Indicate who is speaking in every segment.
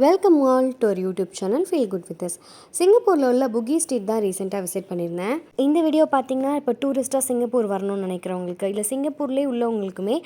Speaker 1: Welcome all to our YouTube channel feel good with us. சிங்கப்பூரில் உள்ள Puki street தான் ரீசெண்டாக விசிட் பண்ணியிருந்தேன். இந்த வீடியோ பார்த்தீங்கன்னா இப்போ டூரிஸ்ட்டாக சிங்கப்பூர் வரணும்னு நினைக்கிறவங்களுக்கு இல்லை சிங்கப்பூர்லேயே உள்ளவங்களுக்குமே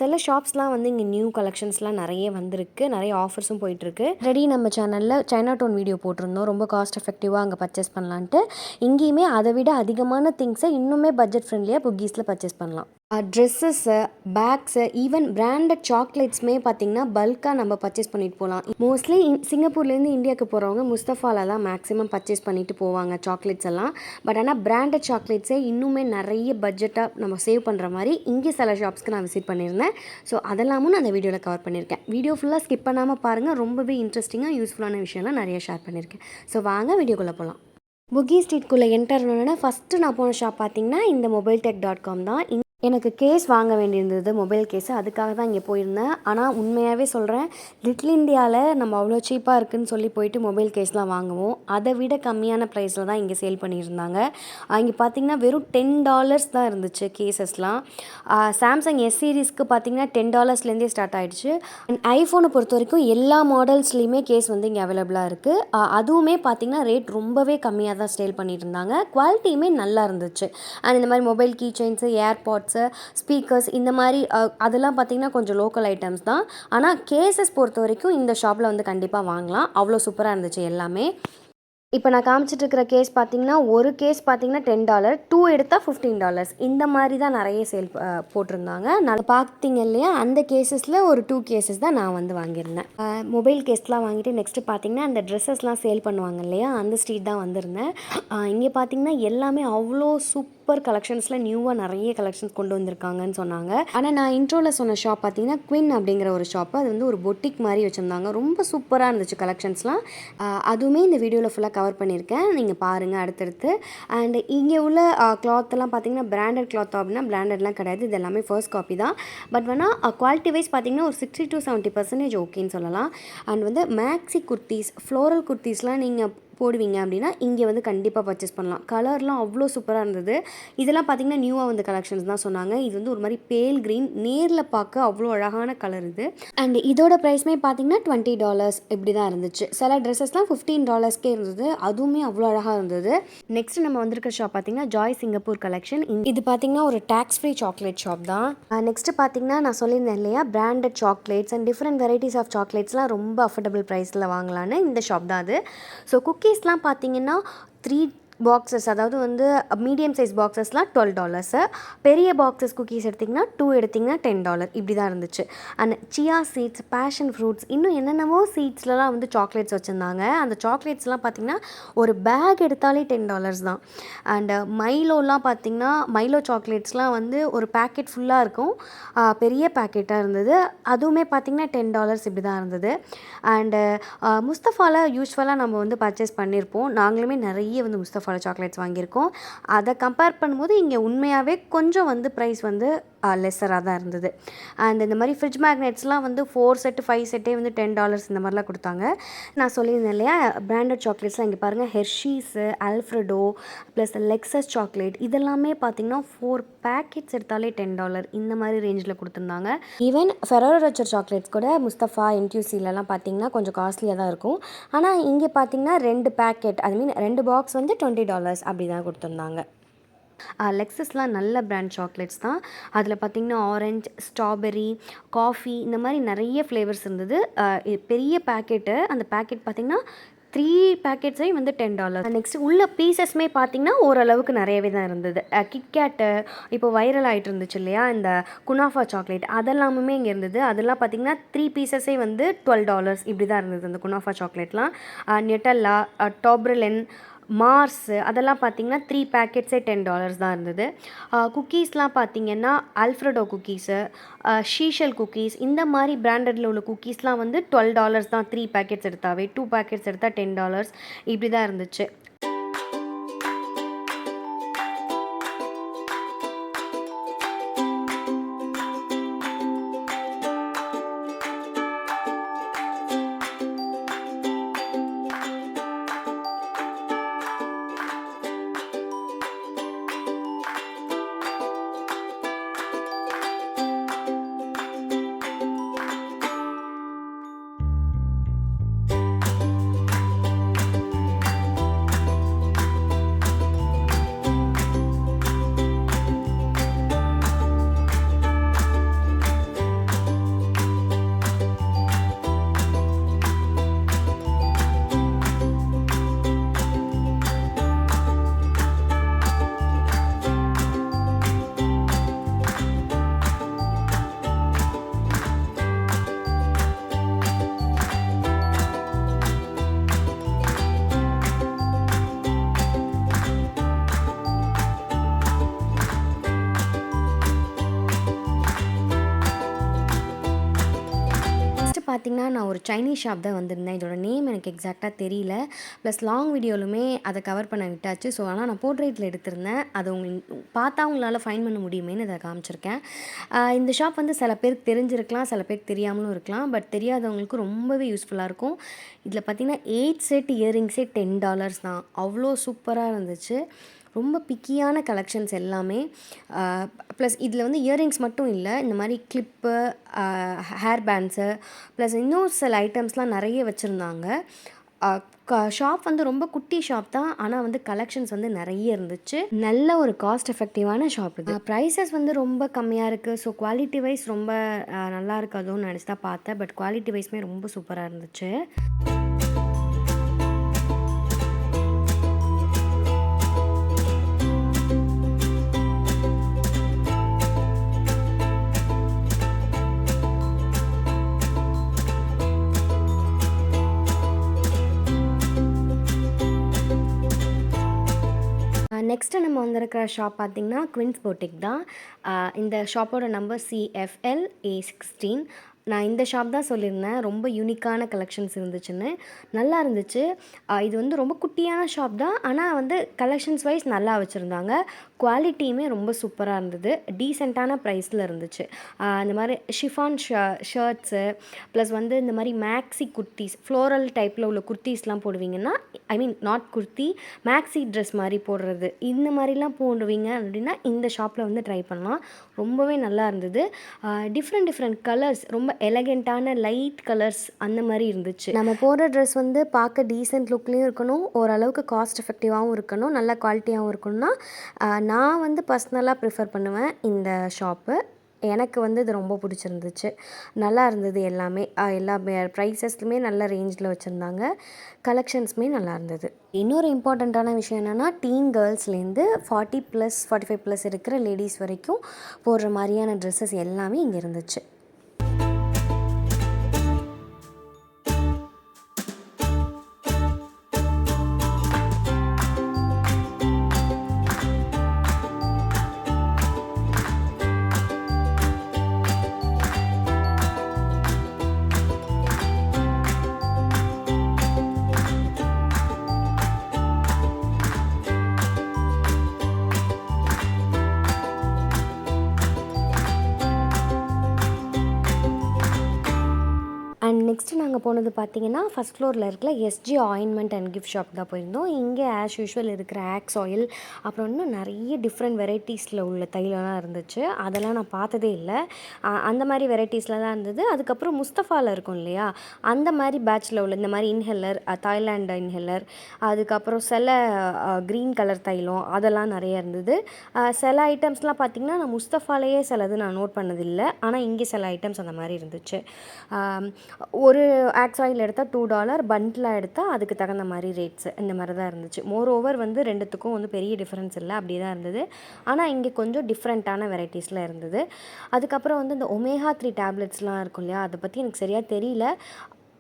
Speaker 1: சில ஷாப்ஸ்லாம் வந்து இங்கே நியூ கலெக்ஷன்ஸ்லாம் நிறைய வந்திருக்கு, நிறைய ஆஃபர்ஸும் போயிட்டுருக்கு. ஆல்ரெடி நம்ம சேனலில் சைனா டவுன் வீடியோ போட்டிருந்தோம், ரொம்ப காஸ்ட் எஃபெக்டிவாக அங்கே பர்ச்சேஸ் பண்ணலான்ட்டு. இங்கேயுமே அதை விட அதிகமான திங்ஸை இன்னுமே பட்ஜெட் ஃப்ரெண்ட்லியாக புகீஸில் பர்ச்சேஸ் பண்ணலாம். ட்ரெஸ்ஸஸ்ஸு, பேக்ஸு, ஈவன் பிராண்டட் சாக்லேட்ஸுமே பார்த்திங்கன்னா பல்காக நம்ம பர்ச்சேஸ் பண்ணிட்டு போகலாம். மோஸ்ட்லி சிங்கப்பூர்லேருந்து இந்தியாவுக்கு போகிறவங்க முஸ்தஃபாவில் தான் மேக்ஸிமம் பர்ச்சேஸ் பண்ணிட்டு போவாங்க சாக்லேட்ஸ் எல்லாம். பட் ஆனால் பிராண்டட் சாக்லேட்ஸே இன்னுமே நிறைய பட்ஜெட்டாக நம்ம சேவ் பண்ணுற மாதிரி இங்கே சில ஷாப்ஸ்க்கு நான் விசிட் பண்ணியிருந்தேன். ஸோ அதெல்லாமும் நான் அந்த வீடியோவில் கவர் பண்ணியிருக்கேன். வீடியோ ஃபுல்லாக ஸ்கிப் பண்ணாமல் பாருங்கள், ரொம்பவே இன்ட்ரெஸ்டிங்காக யூஸ்ஃபுல்லான விஷயம்லாம் நிறைய ஷேர் பண்ணியிருக்கேன். ஸோ வாங்க வீடியோக்குள்ளே போகலாம். புகி ஸ்ட்ரீட்குள்ளே என்டர் ஆனோன்னா ஃபஸ்ட்டு நான் போன ஷாப் பார்த்திங்கன்னா இந்த mobiletech.com தான். எனக்கு கேஸ் வாங்க வேண்டியிருந்தது, மொபைல் கேஸு. அதுக்காக தான் இங்கே போயிருந்தேன். ஆனால் உண்மையாகவே சொல்கிறேன், லிட்டில் இந்தியாவில் நம்ம அவ்வளோ சீப்பாக இருக்குதுன்னு சொல்லி போயிட்டு மொபைல் கேஸ்லாம் வாங்குவோம். அதை விட கம்மியான ப்ரைஸில் தான் இங்கே சேல் பண்ணியிருந்தாங்க. இங்கே பார்த்திங்கன்னா வெறும் $10 தான் இருந்துச்சு கேசஸ்லாம். சாம்சங் எஸ் சீரீஸ்க்கு பார்த்திங்கன்னா $10லேருந்தே ஸ்டார்ட் ஆகிடுச்சு. அண்ட் ஐஃபோனை பொறுத்த வரைக்கும் எல்லா மாடல்ஸ்லேயுமே கேஸ் வந்து இங்கே அவைலபிளாக இருக்குது. அதுவுமே பார்த்திங்கன்னா ரேட் ரொம்பவே கம்மியாக தான் சேல் பண்ணிட்டு இருந்தாங்க. குவாலிட்டியுமே நல்லா இருந்துச்சு. அண்ட் இந்த மாதிரி mobile key chains, airpods, speakers இந்த மாதிரி அதெல்லாம் பார்த்திங்கன்னா கொஞ்சம் லோக்கல் ஐட்டம்ஸ் தான். ஆனால் கேசஸ் பொறுத்த வரைக்கும் இந்த ஷாப்பில் வந்து கண்டிப்பாக வாங்கலாம். அவ்வளோ சூப்பராக இருந்துச்சு எல்லாமே. இப்போ நான் காமிச்சிட்டு இருக்கிற கேஸ் பார்த்திங்கன்னா ஒரு கேஸ் பார்த்திங்கன்னா $10, 2 எடுத்தால் $15. இந்த மாதிரி தான் நிறைய சேல் போட்டிருந்தாங்க. நான் பார்த்திங்க இல்லையா, அந்த கேஸஸில் ஒரு 2 கேசஸ் தான் நான் வந்து வாங்கியிருந்தேன். மொபைல் கேஸ்லாம் வாங்கிட்டு நெக்ஸ்ட்டு பார்த்திங்கன்னா அந்த ட்ரெஸ்ஸஸ்லாம் சேல் பண்ணுவாங்க இல்லையா, அந்த ஸ்ட்ரீட் தான் வந்திருந்தேன். இங்கே பார்த்திங்கன்னா எல்லாமே அவ்வளோ சூப்பர் கலெக்ஷன்ஸில் நியூவாக நிறைய கலெக்ஷன்ஸ் கொண்டு வந்திருக்காங்கன்னு சொன்னாங்க. ஆனால் நான் இன்ட்ரோவில் சொன்ன ஷாப் பார்த்திங்கன்னா குவின் அப்படிங்கிற ஒரு ஷாப்பு. அது வந்து ஒரு பொட்டிக் மாதிரி வச்சுருந்தாங்க. ரொம்ப சூப்பராக இருந்துச்சு கலெக்ஷன்ஸ்லாம். அதுவுமே இந்த வீடியோவில் ஃபுல்லாக கவர் பண்ணியிருக்கேன், நீங்கள் பாருங்கள் அடுத்தடுத்து. அண்ட் இங்கே உள்ள கிளாத்தெல்லாம் பார்த்திங்கன்னா பிராண்டட் கிளாத் அப்படின்னா பிராண்டட்லாம் கிடையாது, இது எல்லாமே ஃபர்ஸ்ட் காப்பி தான். பட் வேணால் குவாலிட்டி வைஸ் பார்த்திங்கன்னா ஒரு 60 to 70% ஓகேன்னு சொல்லலாம். அண்ட் வந்து மேக்ஸி குர்த்திஸ், ஃப்ளோரல் குர்த்திஸ்லாம் நீங்கள் போடுவீங்க அப்படின்னா இங்கே வந்து கண்டிப்பாக பர்ச்சேஸ் பண்ணலாம். கலர்லாம் அவ்வளோ சூப்பராக இருந்தது. இதெல்லாம் பார்த்திங்கன்னா நியூவாக வந்த கலெக்ஷன்ஸ் தான் சொன்னாங்க. இது வந்து ஒரு மாதிரி பேல் க்ரீன், நேரில் பார்க்க அவ்வளோ அழகான கலர் இது. அண்ட் இதோட ப்ரைஸ்மே பார்த்திங்கன்னா $20 இப்படி தான் இருந்துச்சு. சில ட்ரெஸ்ஸஸ்லாம் $15 இருந்தது, அதுவுமே அவ்வளோ அழகாக இருந்தது. நெக்ஸ்ட் நம்ம வந்திருக்க ஷாப் பார்த்திங்கன்னா ஜாய் சிங்கப்பூர் கலெக்ஷன். இது பார்த்திங்கன்னா ஒரு டேக்ஸ் ஃப்ரீ சாக்லேட் ஷாப் தான். நெக்ஸ்ட்டு பார்த்திங்கன்னா நான் சொல்லியிருந்தேன் இல்லையா, branded chocolates and different varieties of சாக்லேட்ஸ்லாம் ரொம்ப அஃபோர்டபுள் ப்ரைஸில் வாங்கலான்னு இந்த ஷாப் தான் அது. ஸோ குக்கீஸ்லாம் பார்த்திங்கன்னா 3 பாக்ஸஸ், அதாவது வந்து மீடியம் சைஸ் பாக்ஸஸ்லாம் $12. பெரிய பாக்ஸஸ் குக்கீஸ் எடுத்திங்கன்னா 2 எடுத்திங்கன்னா $10 இப்படி தான் இருந்துச்சு. And chia seeds, passion fruits, இன்னும் என்னென்னவோ சீட்ஸ்லாம் வந்து சாக்லேட்ஸ் வச்சுருந்தாங்க. அந்த சாக்லேட்ஸ்லாம் பார்த்திங்கன்னா ஒரு பேக் எடுத்தாலே $10 தான். அண்டு மைலோலாம் பார்த்திங்கன்னா மைலோ சாக்லேட்ஸ்லாம் வந்து ஒரு பேக்கெட் ஃபுல்லாக இருக்கும், பெரிய பேக்கெட்டாக இருந்தது. அதுவுமே பார்த்திங்கன்னா $10 இப்படி தான் இருந்தது. அண்டு முஸ்தஃபாவில் யூஸ்வலாக நம்ம வந்து பர்ச்சேஸ் பண்ணியிருப்போம், நாங்களுமே நிறைய வந்து முஸ்தஃபா சாக்லேட்ஸ் வாங்கியிருக்கோம். அதை கம்பேர் பண்ணும்போது இங்கே உண்மையாகவே கொஞ்சம் வந்து ப்ரைஸ் வந்து லெஸ்ஸராக தான் இருந்தது. அண்ட் இந்த மாதிரி ஃப்ரிட்ஜ் மேக்னெட்ஸ்லாம் வந்து 4 செட்டு 5 செட்டே வந்து $10 இந்த மாதிரிலாம் கொடுத்தாங்க. நான் சொல்லியிருந்தேன் இல்லையா, பிராண்டட் சாக்லேட்ஸ்லாம் இங்கே பாருங்கள், ஹெர்ஷீஸு, ஆல்ஃப்ரெடோ ப்ளஸ் லெக்ஸஸ் சாக்லேட், இதெல்லாமே பார்த்திங்கன்னா 4 பேக்கெட்ஸ் எடுத்தாலே $10 இந்த மாதிரி ரேஞ்சில் கொடுத்துருந்தாங்க. ஈவன் ஃபெரோரோ ரோச்சர் சாக்லேட்ஸ் கூட முஸ்தஃபா, என்டியூசிலலாம் பார்த்திங்கன்னா கொஞ்சம் காஸ்ட்லியாக தான் இருக்கும். ஆனால் இங்கே பார்த்திங்கன்னா 2 பேக்கெட், ஐ மீன் 2 பாக்ஸ் வந்து $20 அப்படி தான் கொடுத்துருந்தாங்க. லெக்ஸஸ்லாம் நல்ல பிராண்ட் சாக்லேட்ஸ் தான். அதில் பார்த்திங்கன்னா ஆரஞ்ச், ஸ்ட்ராபெரி, காஃபி இந்த மாதிரி நிறைய ஃப்ளேவர்ஸ் இருந்தது. பெரிய பேக்கெட்டு, அந்த பேக்கெட் பார்த்திங்கன்னா 3 பேக்கெட்ஸையும் வந்து $10. நெக்ஸ்ட் உள்ள பீசஸ்மே பார்த்திங்கன்னா ஓரளவுக்கு நிறையவே தான் இருந்தது. கிட்கேட்டு இப்போ வைரல் ஆகிட்டு இருந்துச்சு இல்லையா, இந்த குனாஃபா சாக்லேட், அதெல்லாமுமே இங்கே இருந்தது. அதெல்லாம் பார்த்திங்கன்னா 3 பீசஸே வந்து $12 இப்படி தான் இருந்தது அந்த குனாஃபா சாக்லேட்லாம். நெட்டல்லா, டோப்ரலின், மார்ஸ், அதெல்லாம் பார்த்திங்கன்னா 3 பேக்கெட்ஸே $10 தான் இருந்தது. குக்கீஸ்லாம் பார்த்திங்கன்னா ஆல்ஃப்ரெடோ குக்கீஸு, ஷீஷல் குக்கீஸ், இந்த மாதிரி பிராண்டடில் உள்ள குக்கீஸ்லாம் வந்து $12 தான் 3 பேக்கெட்ஸ் எடுத்தாவே. 2 பேக்கெட்ஸ் எடுத்தால் $10 இப்படி தான் இருந்துச்சு. பார்த்தீங்கன்னா, நான் ஒரு சைனீஸ் ஷாப் தான் வந்திருந்தேன். இதோட நேம் எனக்கு எக்ஸாக்ட்டா தெரியல. ப்ளஸ் லாங் வீடியோலுமே அத கவர் பண்ண விட்டாச்சு. ஸோ, ஆனா நான் போர்ட்ரெய்ட்ல எடுத்திருந்தேன். அது பார்த்தா உங்களால ஃபைண்ட் பண்ண முடியுமேன்னு இத காமிச்சிருக்கேன். இந்த ஷாப் வந்து சில பேருக்கு தெரிஞ்சிருக்கலாம், சில பேருக்கு தெரியாமலும் இருக்கலாம். பட் தெரியாதவங்களுக்கு ரொம்பவே யூஸ்ஃபுல்லா இருக்கும். இதில பார்த்தீங்கன்னா, 8 செட் இயரிங்ஸே $10 தான். அவ்வளோ சூப்பரா இருந்துச்சு. ரொம்ப பிக்கியான கலெக்ஷன்ஸ் எல்லாமே. ப்ளஸ் இதில் வந்து இயரிங்ஸ் மட்டும் இல்லை, இந்த மாதிரி கிளிப்பு, ஹேர் பேண்ட்ஸு, ப்ளஸ் இன்னும் சில ஐட்டம்ஸ்லாம் நிறைய வச்சுருந்தாங்க. ஷாப் வந்து ரொம்ப குட்டி ஷாப் தான், ஆனால் வந்து கலெக்ஷன்ஸ் வந்து நிறைய இருந்துச்சு. நல்ல ஒரு காஸ்ட் எஃபெக்டிவான ஷாப் இது. ப்ரைஸஸ் வந்து ரொம்ப கம்மியாக இருக்குது. ஸோ குவாலிட்டி வைஸ் ரொம்ப நல்லா இருக்காதுன்னு நினச்சி தான் பார்த்தேன். பட் குவாலிட்டி வைஸ்மே ரொம்ப சூப்பராக இருந்துச்சு. நெக்ஸ்ட்டு நம்ம வந்திருக்கிற ஷாப் பார்த்திங்கன்னா குவின்ஸ் பொட்டிக் தான். இந்த ஷாப்போட நம்பர் CFLA16. நான் இந்த ஷாப் தான் சொல்லியிருந்தேன் ரொம்ப யூனிக்கான கலெக்ஷன்ஸ் இருந்துச்சுன்னு. நல்லா இருந்துச்சு. இது வந்து ரொம்ப குட்டியான ஷாப் தான், ஆனால் வந்து கலெக்ஷன்ஸ் வைஸ் நல்லா வச்சுருந்தாங்க. குவாலிட்டியுமே ரொம்ப சூப்பராக இருந்தது. டீசெண்டான ப்ரைஸில் இருந்துச்சு. இந்த மாதிரி ஷிஃபான் ஷர்ட்ஸு, ப்ளஸ் வந்து இந்த மாதிரி மேக்ஸி குர்த்திஸ், ஃப்ளோரல் டைப்பில் உள்ள குர்த்திஸ்லாம் போடுவீங்கன்னா, I mean not kurti, maxi dress மாதிரி போடுறது, இந்த மாதிரிலாம் போடுவீங்க அப்படின்னா இந்த ஷாப்பில் வந்து ட்ரை பண்ணலாம். ரொம்பவே நல்லா இருந்தது. டிஃப்ரெண்ட் கலர்ஸ், ரொம்ப எலகெண்ட்டான லைட் கலர்ஸ் அந்த மாதிரி இருந்துச்சு. நம்ம போடுற ட்ரெஸ் வந்து பார்க்க டீசென்ட் லுக்லேயும் இருக்கணும், ஓரளவுக்கு காஸ்ட் எஃபெக்டிவாகவும் இருக்கணும், நல்ல குவாலிட்டியாகவும் இருக்கணும்னா நான் வந்து பர்சனலாக ப்ரிஃபர் பண்ணுவேன் இந்த ஷாப்பு. எனக்கு வந்து இது ரொம்ப பிடிச்சிருந்துச்சு. நல்லா இருந்தது எல்லாமே. எல்லா ப்ரைஸஸ்லுமே நல்ல ரேஞ்சில் வச்சுருந்தாங்க. கலெக்ஷன்ஸுமே நல்லா இருந்தது. இன்னொரு இம்பார்ட்டண்ட்டான விஷயம் என்னென்னா, டீன் கேர்ள்ஸ்லேருந்து 40+, 45+ இருக்கிற லேடிஸ் வரைக்கும் போடுற மாதிரியான ட்ரெஸ்ஸஸ் எல்லாமே இங்கே இருந்துச்சு. அண்ட் நெக்ஸ்ட்டு நாங்கள் போனது பார்த்திங்கன்னா, ஃபஸ்ட் ஃப்ளோரில் இருக்கிற SG ointment and gift shop தான் போயிருந்தோம். இங்கே ஆஸ் யூஷுவல் இருக்கிற ஆக்ஸ் ஆயில், அப்புறம் இன்னும் நிறைய டிஃப்ரெண்ட் வெரைட்டிஸில் உள்ள தைலம்லாம் இருந்துச்சு. அதெல்லாம் நான் பார்த்ததே இல்லை. அந்த மாதிரி வெரைட்டிஸில் தான் இருந்தது. அதுக்கப்புறம் முஸ்தஃபாவில் இருக்கும் இல்லையா, அந்த மாதிரி பேட்சில் உள்ள இந்த மாதிரி இன்ஹெல்லர், தாய்லாண்டு இன்ஹெல்லர், அதுக்கப்புறம் சில க்ரீன் கலர் தைலம், அதெல்லாம் நிறைய இருந்தது. சில ஐட்டம்ஸ்லாம் பார்த்திங்கன்னா நான் முஸ்தஃபாலேயே சிலது நான் நோட் பண்ணதில்லை, ஆனால் இங்கே சில ஐட்டம்ஸ் அந்த மாதிரி இருந்துச்சு. ஒரு ஆக்ஸ் ஆயில் எடுத்தால் $2, பண்டிலாக எடுத்தால் அதுக்கு தகுந்த மாதிரி ரேட்ஸு இந்த மாதிரி தான் இருந்துச்சு. மோர் ஓவர் வந்து ரெண்டுத்துக்கும் வந்து பெரிய டிஃப்ரென்ஸ் இல்லை, அப்படி தான் இருந்தது. ஆனால் இங்கே கொஞ்சம் டிஃப்ரெண்ட்டான வெரைட்டிஸில் இருந்தது. அதுக்கப்புறம் வந்து இந்த ஒமேகா 3 டேப்லெட்ஸ்லாம் இருக்கும் இல்லையா, அதை பற்றி எனக்கு சரியாக தெரியல.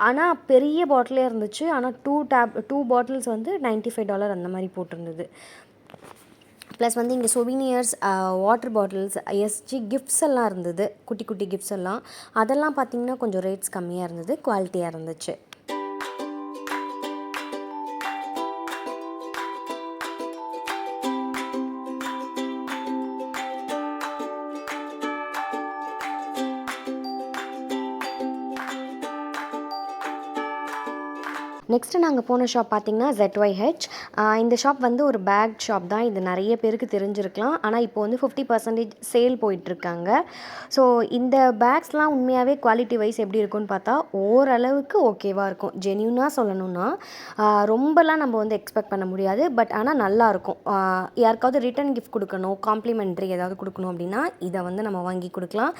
Speaker 1: ஆனால் பெரிய பாட்டிலே இருந்துச்சு. ஆனால் 2 பாட்டில்ஸ் வந்து $95 அந்த மாதிரி போட்டிருந்தது. ப்ளஸ் வந்து இங்கே souvenirs, water bottles, SG gifts எல்லாம் இருந்தது. குட்டி குட்டி கிஃப்ட்ஸ் எல்லாம், அதெல்லாம் பார்த்திங்கன்னா கொஞ்சம் ரேட்ஸ் கம்மியாக இருந்தது, குவாலிட்டியாக இருந்துச்சு. நெக்ஸ்ட்டு நாங்கள் போன ஷாப் பார்த்திங்கன்னா ZYH. இந்த ஷாப் வந்து ஒரு பேக் ஷாப் தான். இது நிறைய பேருக்கு தெரிஞ்சிருக்கலாம். ஆனால் இப்போ வந்து 50% சேல் போயிட்டுருக்காங்க. ஸோ இந்த பேக்ஸ்லாம் உண்மையாகவே குவாலிட்டி வைஸ் எப்படி இருக்குன்னு பார்த்தா ஓரளவுக்கு ஓகேவாக இருக்கும். ஜென்யூனாக சொல்லணும்னா ரொம்பலாம் நம்ம வந்து எக்ஸ்பெக்ட் பண்ண முடியாது. பட் ஆனால் நல்லாயிருக்கும். யாருக்காவது ரிட்டன் கிஃப்ட் கொடுக்கணும், காம்ப்ளிமெண்ட்ரி ஏதாவது கொடுக்கணும் அப்படின்னா இதை வந்து நம்ம வாங்கி கொடுக்கலாம்.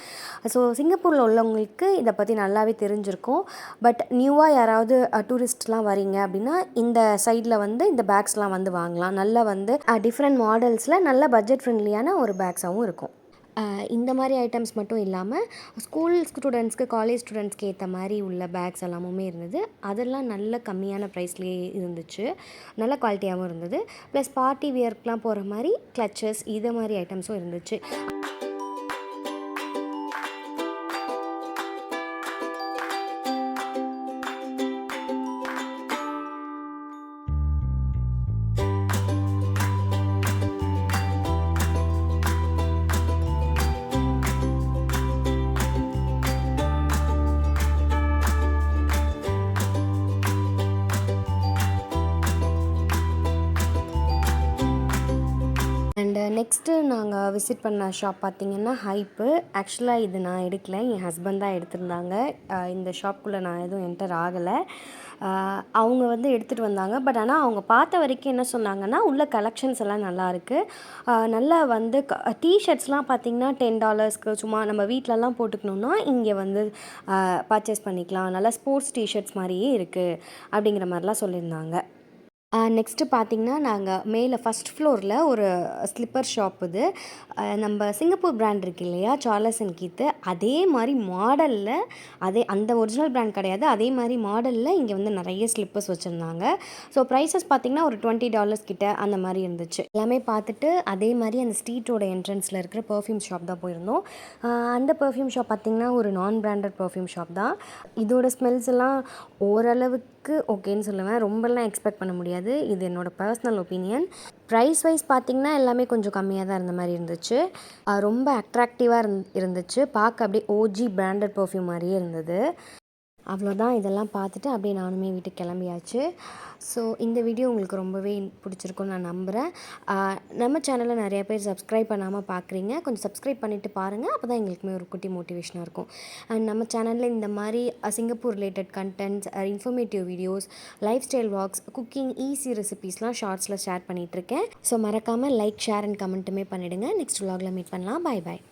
Speaker 1: ஸோ சிங்கப்பூரில் உள்ளவங்களுக்கு இதை பற்றி நல்லாவே தெரிஞ்சிருக்கும். பட் நியூவாக யாராவது டூரிஸ்ட்லாம் வரீங்க அப்படின்னா இந்த சைடில் வந்து இந்த பேக்ஸ்லாம் வந்து வாங்கலாம். நல்லா வந்து டிஃப்ரெண்ட் மாடல்ஸில் நல்ல பட்ஜெட் ஃப்ரெண்ட்லியான ஒரு பேக்ஸாகவும் இருக்கும். இந்த மாதிரி ஐட்டம்ஸ் மட்டும் இல்லாமல் ஸ்கூல் ஸ்டூடெண்ட்ஸ்க்கு, காலேஜ் ஸ்டூடெண்ட்ஸ்க்கு ஏற்ற மாதிரி உள்ள பேக்ஸ் எல்லாமுமே இருந்தது. அதெல்லாம் நல்ல கம்மியான ப்ரைஸ்லேயே இருந்துச்சு, நல்ல குவாலிட்டியாகவும் இருந்தது. ப்ளஸ் பார்ட்டி வியர்க்கெலாம் போகிற மாதிரி கிளச்சஸ், இது மாதிரி ஐட்டம்ஸும் இருந்துச்சு. நெக்ஸ்ட்டு நாங்கள் விசிட் பண்ண ஷாப் பார்த்திங்கன்னா ஹைப்பு. ஆக்சுவலாக இது நான் எடுக்கல, என் ஹஸ்பண்ட் தான் எடுத்திருந்தாங்க. இந்த ஷாப்புக்குள்ளே நான் எதுவும் என்டர் ஆகலை. அவங்க வந்து எடுத்துகிட்டு வந்தாங்க. பட் ஆனால் அவங்க பார்த்த வரைக்கும் என்ன சொன்னாங்கன்னா, உள்ள கலெக்ஷன்ஸ் எல்லாம் நல்லாயிருக்கு. நல்லா வந்து டீஷர்ட்ஸ்லாம் பார்த்திங்கன்னா $10க்கு சும்மா நம்ம வீட்டிலலாம் போட்டுக்கணுன்னா இங்கே வந்து பர்ச்சேஸ் பண்ணிக்கலாம். நல்லா ஸ்போர்ட்ஸ் டீஷர்ட்ஸ் மாதிரியே இருக்குது அப்படிங்கிற மாதிரிலாம் சொல்லியிருந்தாங்க. நெக்ஸ்ட்டு பார்த்திங்கன்னா நாங்கள் மேலே ஃபஸ்ட் ஃப்ளோரில் ஒரு ஸ்லிப்பர் ஷாப் இது. நம்ம சிங்கப்பூர் பிராண்ட் இருக்குது இல்லையா, சார்லஸ் அண்ட் கீத்து, அதே மாதிரி மாடலில், அதே அந்த ஒரிஜினல் பிராண்ட் கிடையாது, அதே மாதிரி மாடலில் இங்கே வந்து நிறைய ஸ்லிப்பர்ஸ் வச்சுருந்தாங்க. ஸோ ப்ரைஸஸ் பார்த்திங்கன்னா ஒரு $20 கிட்ட அந்த மாதிரி இருந்துச்சு. எல்லாமே பார்த்துட்டு அதே மாதிரி அந்த ஸ்ட்ரீட்டோட என்ட்ரன்ஸில் இருக்கிற பர்ஃப்யூம் ஷாப் தான் போயிருந்தோம். அந்த பர்ஃப்யூம் ஷாப் பார்த்திங்கன்னா ஒரு நான் பிராண்டட் பர்ஃப்யூம் ஷாப் தான். இதோட ஸ்மெல்ஸ் எல்லாம் ஓரளவுக்கு ஓகேன்னு சொல்லுவேன், ரொம்பலாம் எக்ஸ்பெக்ட் பண்ண முடியாது. இது என்னோடய பர்சனல் ஒப்பீனியன். ப்ரைஸ் வைஸ் பார்த்திங்கன்னா எல்லாமே கொஞ்சம் கம்மியாக தான் இருந்த மாதிரி இருந்துச்சு. ரொம்ப அட்ராக்டிவாக இருந்துச்சு. பார்க்க அப்படியே ஓஜி பிராண்டட் பர்ஃப்யூம் மாதிரியே இருந்தது. அவ்வளோதான், இதெல்லாம் பார்த்துட்டு அப்படியே நானுமே வீட்டுக்கு கிளம்பியாச்சு. ஸோ இந்த வீடியோ உங்களுக்கு ரொம்பவே பிடிச்சிருக்குன்னு நான் நம்புகிறேன். நம்ம சேனலில் நிறைய பேர் சப்ஸ்கிரைப் பண்ணாமல் பார்க்குறீங்க, கொஞ்சம் சப்ஸ்கிரைப் பண்ணிவிட்டு பாருங்கள். அப்போ தான் எங்களுக்குமே ஒரு குட்டி மோட்டிவேஷனாக இருக்கும். அண்ட் நம்ம சேனலில் இந்த மாதிரி Singapore related contents, informative videos, lifestyle walks, cooking, easy ரெசிபீஸ்லாம் ஷார்ட்ஸில் ஷேர் பண்ணிகிட்ருக்கேன். ஸோ மறக்காமல் லைக், ஷேர் அண்ட் கமெண்ட்டுமே பண்ணிவிடுங்க. நெக்ஸ்ட் vlogல மீட் பண்ணலாம். பாய் பாய்.